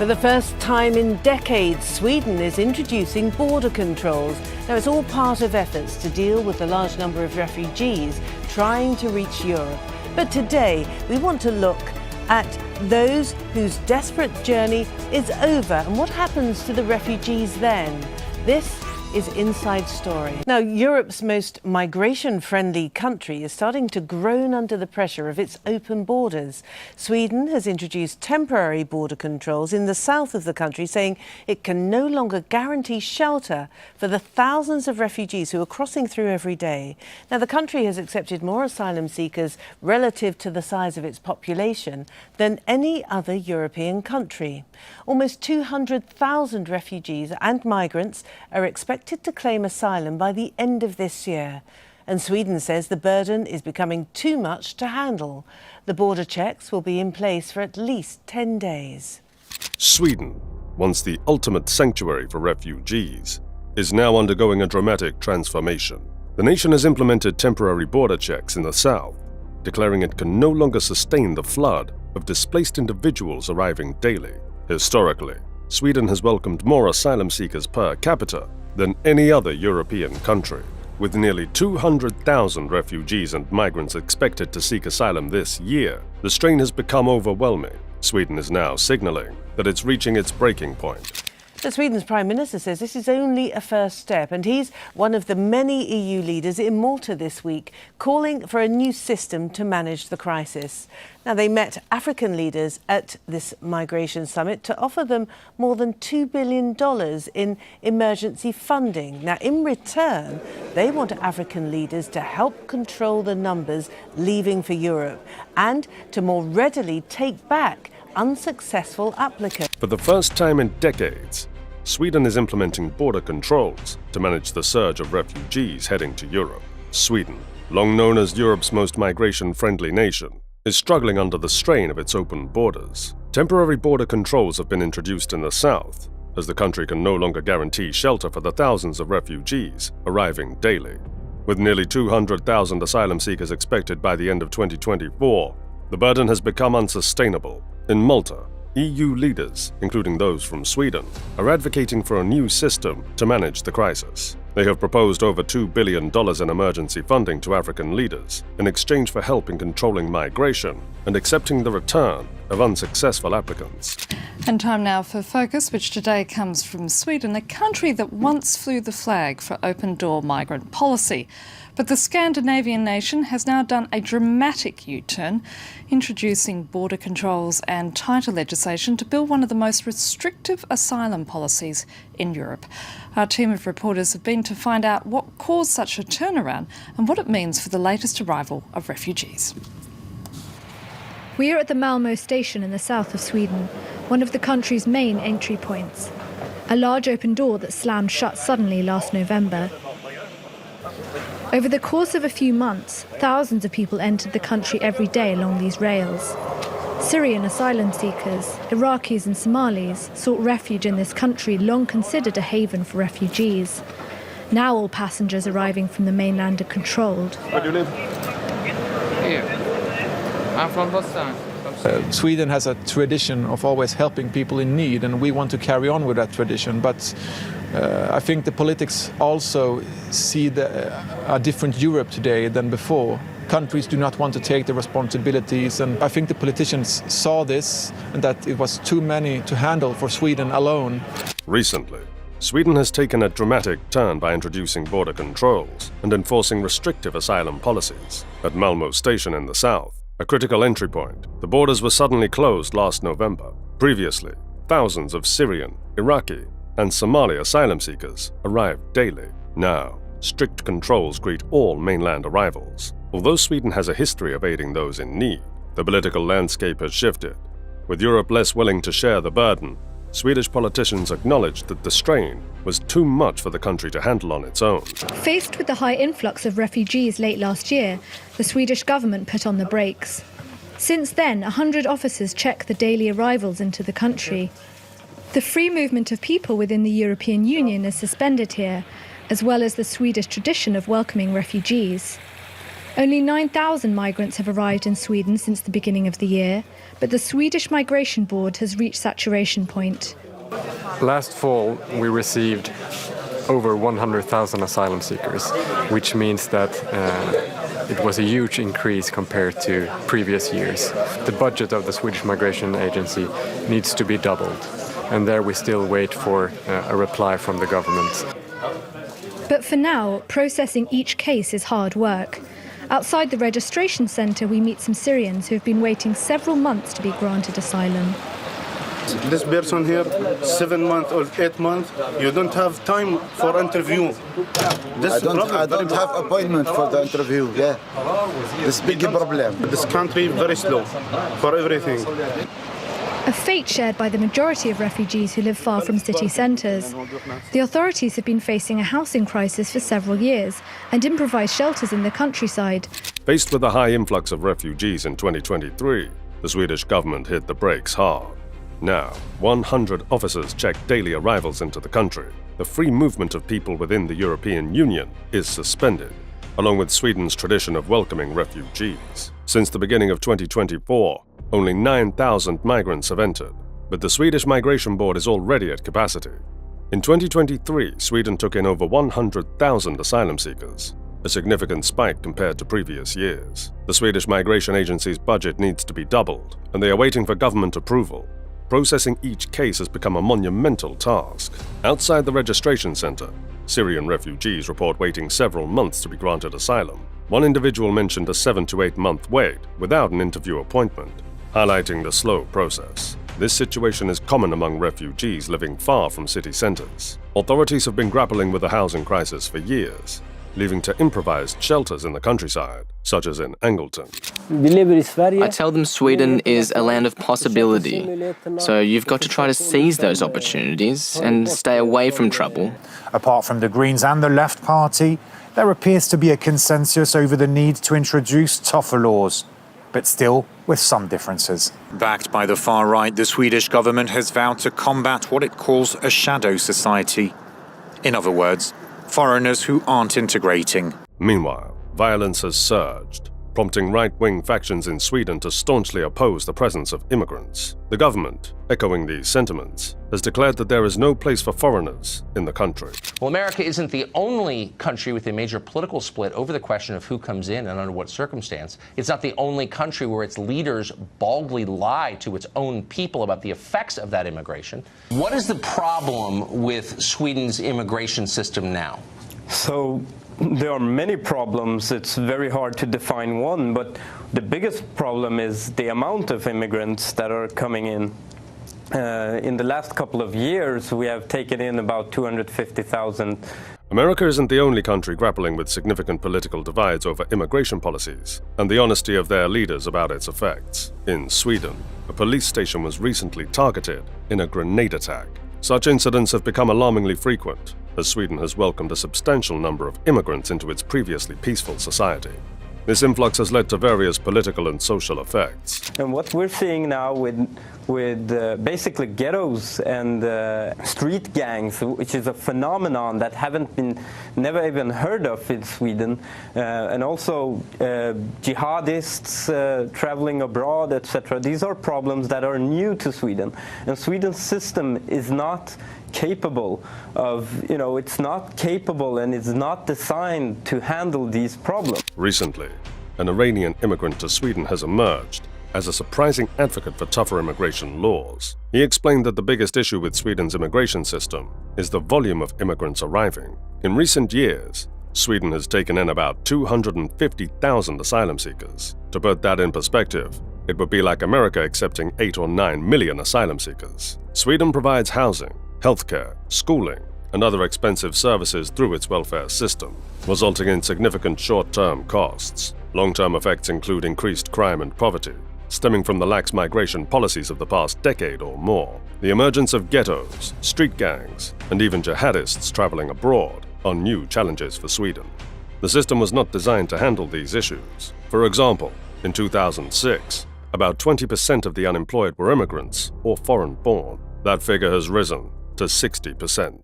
For the first time in decades, Sweden is introducing border controls. Now, it's all part of efforts to deal with the large number of refugees trying to reach Europe. But today, we want to look at those whose desperate journey is over and what happens to the refugees then. This is Inside Story. Now, Europe's most migration-friendly country is starting to groan under the pressure of its open borders. Sweden has introduced temporary border controls in the south of the country, saying it can no longer guarantee shelter for the thousands of refugees who are crossing through every day. Now, the country has accepted more asylum seekers relative to the size of its population than any other European country. Almost 200,000 refugees and migrants are expected to claim asylum by the end of this year. And Sweden says the burden is becoming too much to handle. The border checks will be in place for at least 10 days. Sweden, once the ultimate sanctuary for refugees, is now undergoing a dramatic transformation. The nation has implemented temporary border checks in the south, declaring it can no longer sustain the flood of displaced individuals arriving daily. Historically, Sweden has welcomed more asylum seekers per capita than any other European country. With nearly 200,000 refugees and migrants expected to seek asylum this year, the strain has become overwhelming. Sweden is now signaling that it's reaching its breaking point. But Sweden's Prime Minister says this is only a first step, and he's one of the many EU leaders in Malta this week calling for a new system to manage the crisis. Now, they met African leaders at this migration summit to offer them more than $2 billion in emergency funding. Now, in return, they want African leaders to help control the numbers leaving for Europe and to more readily take back unsuccessful applicants. For the first time in decades, Sweden is implementing border controls to manage the surge of refugees heading to Europe. Sweden, long known as Europe's most migration-friendly nation, is struggling under the strain of its open borders. Temporary border controls have been introduced in the south, as the country can no longer guarantee shelter for the thousands of refugees arriving daily. With nearly 200,000 asylum seekers expected by the end of 2024, the burden has become unsustainable. In Malta, EU leaders, including those from Sweden, are advocating for a new system to manage the crisis. They have proposed over $2 billion in emergency funding to African leaders in exchange for help in controlling migration and accepting the return of unsuccessful applicants. And time now for Focus, which today comes from Sweden, a country that once flew the flag for open-door migrant policy. But the Scandinavian nation has now done a dramatic U-turn, introducing border controls and tighter legislation to build one of the most restrictive asylum policies in Europe. Our team of reporters have been to find out what caused such a turnaround and what it means for the latest arrival of refugees. We are at the Malmö station in the south of Sweden, one of the country's main entry points. A large open door that slammed shut suddenly last November. Over the course of a few months, thousands of people entered the country every day along these rails. Syrian asylum seekers, Iraqis and Somalis sought refuge in this country long considered a haven for refugees. Now all passengers arriving from the mainland are controlled. Where do you live? Here. I'm from Boston. Sweden has a tradition of always helping people in need, and we want to carry on with that tradition. But I think the politics also see a different Europe today than before. Countries do not want to take the responsibilities, and I think the politicians saw this and that it was too many to handle for Sweden alone. Recently, Sweden has taken a dramatic turn by introducing border controls and enforcing restrictive asylum policies. At Malmö station in the south, a critical entry point, the borders were suddenly closed last November. Previously, thousands of Syrian, Iraqi, and Somali asylum seekers arrived daily. Now, strict controls greet all mainland arrivals. Although Sweden has a history of aiding those in need, the political landscape has shifted. With Europe less willing to share the burden, Swedish politicians acknowledged that the strain was too much for the country to handle on its own. Faced with the high influx of refugees late last year, the Swedish government put on the brakes. Since then, 100 officers check the daily arrivals into the country. The free movement of people within the European Union is suspended here, as well as the Swedish tradition of welcoming refugees. Only 9,000 migrants have arrived in Sweden since the beginning of the year, but the Swedish Migration Board has reached saturation point. Last fall, we received over 100,000 asylum seekers, which means that it was a huge increase compared to previous years. The budget of the Swedish Migration Agency needs to be doubled, and there we still wait for a reply from the government. But for now, processing each case is hard work. Outside the registration centre, we meet some Syrians who have been waiting several months to be granted asylum. This person here, 7 months or 8 months, you don't have time for interview. I don't have appointment for the interview, yeah. This big problem. This country very slow for everything. A fate shared by the majority of refugees who live far from city centres. The authorities have been facing a housing crisis for several years and improvised shelters in the countryside. Faced with a high influx of refugees in 2023, the Swedish government hit the brakes hard. Now, 100 officers check daily arrivals into the country. The free movement of people within the European Union is suspended, along with Sweden's tradition of welcoming refugees. Since the beginning of 2024, only 9,000 migrants have entered, but the Swedish Migration Board is already at capacity. In 2023, Sweden took in over 100,000 asylum seekers, a significant spike compared to previous years. The Swedish Migration Agency's budget needs to be doubled, and they are waiting for government approval. Processing each case has become a monumental task. Outside the registration center, Syrian refugees report waiting several months to be granted asylum. One individual mentioned a 7 to 8 month wait without an interview appointment, highlighting the slow process. This situation is common among refugees living far from city centers. Authorities have been grappling with the housing crisis for years, leading to improvised shelters in the countryside, such as in Angleton. I tell them Sweden is a land of possibility, so you've got to try to seize those opportunities and stay away from trouble. Apart from the Greens and the Left Party, there appears to be a consensus over the need to introduce tougher laws, but still with some differences. Backed by the far right, the Swedish government has vowed to combat what it calls a shadow society. In other words, foreigners who aren't integrating. Meanwhile, violence has surged, prompting right-wing factions in Sweden to staunchly oppose the presence of immigrants. The government, echoing these sentiments, has declared that there is no place for foreigners in the country. Well, America isn't the only country with a major political split over the question of who comes in and under what circumstance. It's not the only country where its leaders baldly lie to its own people about the effects of that immigration. What is the problem with Sweden's immigration system now? So there are many problems. It's very hard to define one, but the biggest problem is the amount of immigrants that are coming in. In the last couple of years, we have taken in about 250,000. America isn't the only country grappling with significant political divides over immigration policies and the honesty of their leaders about its effects. In Sweden, a police station was recently targeted in a grenade attack. Such incidents have become alarmingly frequent, as Sweden has welcomed a substantial number of immigrants into its previously peaceful society. This influx has led to various political and social effects. And what we're seeing now with basically ghettos and street gangs, which is a phenomenon that haven't been never even heard of in Sweden, and also jihadists traveling abroad, etc. These are problems that are new to Sweden, and Sweden's system is not capable of, it's not capable and it's not designed to handle these problems. Recently, an Iranian immigrant to Sweden has emerged as a surprising advocate for tougher immigration laws. He explained that the biggest issue with Sweden's immigration system is the volume of immigrants arriving. In recent years, Sweden has taken in about 250,000 asylum seekers. To put that in perspective, it would be like America accepting 8 or 9 million asylum seekers. Sweden provides housing, healthcare, schooling, and other expensive services through its welfare system, resulting in significant short-term costs. Long-term effects include increased crime and poverty, stemming from the lax migration policies of the past decade or more. The emergence of ghettos, street gangs, and even jihadists traveling abroad are new challenges for Sweden. The system was not designed to handle these issues. For example, in 2006, about 20% of the unemployed were immigrants or foreign-born. That figure has risen to 60%.